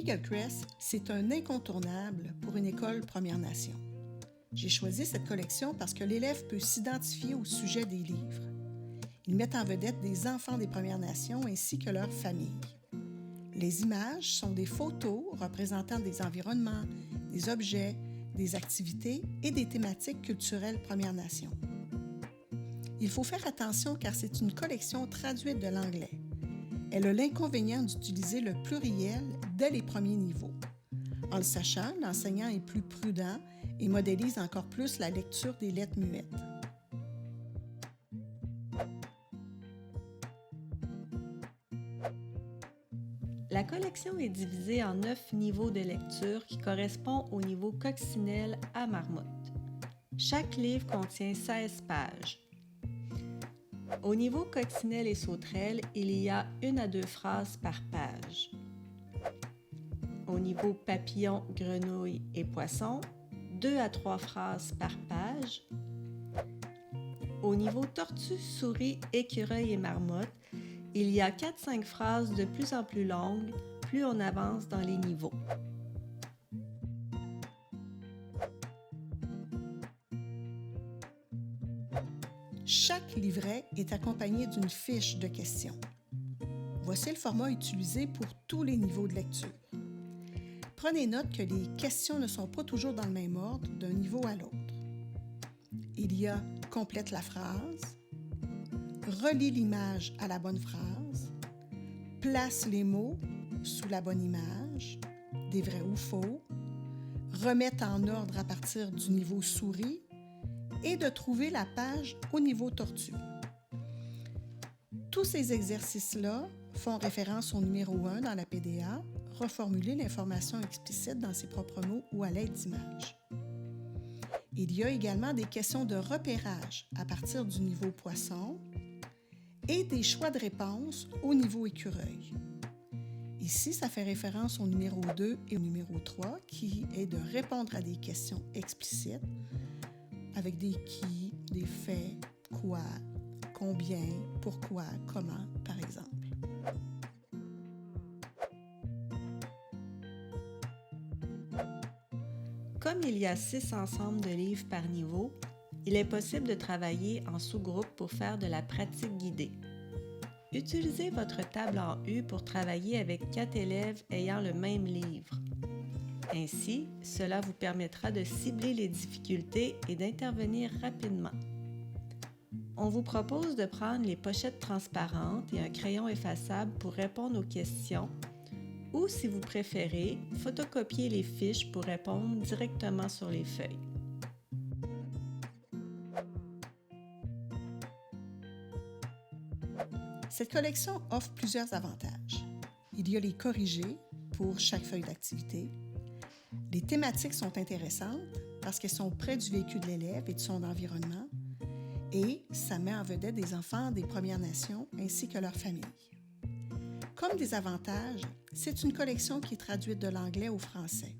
Eagle Crest, c'est un incontournable pour une école Première Nation. J'ai choisi cette collection parce que l'élève peut s'identifier au sujet des livres. Ils mettent en vedette des enfants des Premières Nations ainsi que leurs familles. Les images sont des photos représentant des environnements, des objets, des activités et des thématiques culturelles Premières Nations. Il faut faire attention car c'est une collection traduite de l'anglais. Elle a l'inconvénient d'utiliser le pluriel dès les premiers niveaux. En le sachant, l'enseignant est plus prudent et modélise encore plus la lecture des lettres muettes. La collection est divisée en 9 niveaux de lecture qui correspondent au niveau coccinelle à marmotte. Chaque livre contient 16 pages. Au niveau coccinelle et sauterelle, il y a 1 à 2 phrases par page. Au niveau papillon, grenouille et poisson, 2 à 3 phrases par page. Au niveau tortue, souris, écureuil et marmotte, il y a 4-5 phrases de plus en plus longues, plus on avance dans les niveaux. Chaque livret est accompagné d'une fiche de questions. Voici le format utilisé pour tous les niveaux de lecture. Prenez note que les questions ne sont pas toujours dans le même ordre d'un niveau à l'autre. Il y a « Complète la phrase »,« Relis l'image à la bonne phrase »,« Place les mots sous la bonne image »,« Des vrais ou faux »,« Remettre en ordre à partir du niveau souris » et de trouver la page au niveau tortue. Tous ces exercices-là font référence au numéro 1 dans la PDA, reformuler l'information explicite dans ses propres mots ou à l'aide d'images. Il y a également des questions de repérage à partir du niveau poisson et des choix de réponse au niveau écureuil. Ici, ça fait référence au numéro 2 et au numéro 3 qui est de répondre à des questions explicites avec des qui, des faits, quoi, combien, pourquoi, comment, par exemple. Comme il y a 6 ensembles de livres par niveau, il est possible de travailler en sous-groupe pour faire de la pratique guidée. Utilisez votre table en U pour travailler avec 4 élèves ayant le même livre. Ainsi, cela vous permettra de cibler les difficultés et d'intervenir rapidement. On vous propose de prendre les pochettes transparentes et un crayon effaçable pour répondre aux questions ou, si vous préférez, photocopier les fiches pour répondre directement sur les feuilles. Cette collection offre plusieurs avantages. Il y a les corrigés pour chaque feuille d'activité. Les thématiques sont intéressantes parce qu'elles sont près du vécu de l'élève et de son environnement et ça met en vedette des enfants des Premières Nations ainsi que leurs familles. Comme désavantage, c'est une collection qui est traduite de l'anglais au français.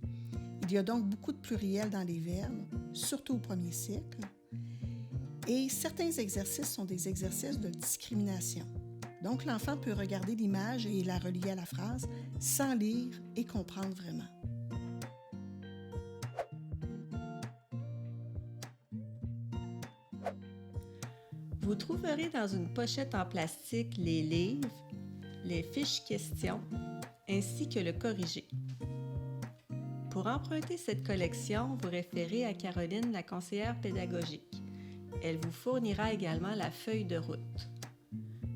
Il y a donc beaucoup de pluriels dans les verbes, surtout au premier cycle, et certains exercices sont des exercices de discrimination. Donc l'enfant peut regarder l'image et la relier à la phrase sans lire et comprendre vraiment. Vous trouverez dans une pochette en plastique les livres, les fiches questions, ainsi que le corrigé. Pour emprunter cette collection, vous référez à Caroline, la conseillère pédagogique. Elle vous fournira également la feuille de route.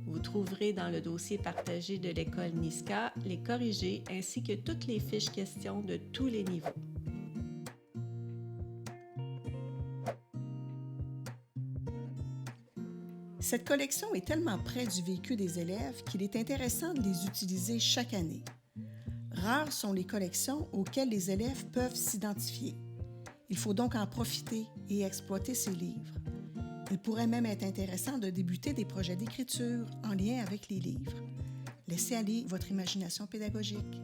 Vous trouverez dans le dossier partagé de l'école Niska les corrigés ainsi que toutes les fiches questions de tous les niveaux. Cette collection est tellement près du vécu des élèves qu'il est intéressant de les utiliser chaque année. Rares sont les collections auxquelles les élèves peuvent s'identifier. Il faut donc en profiter et exploiter ces livres. Il pourrait même être intéressant de débuter des projets d'écriture en lien avec les livres. Laissez aller votre imagination pédagogique.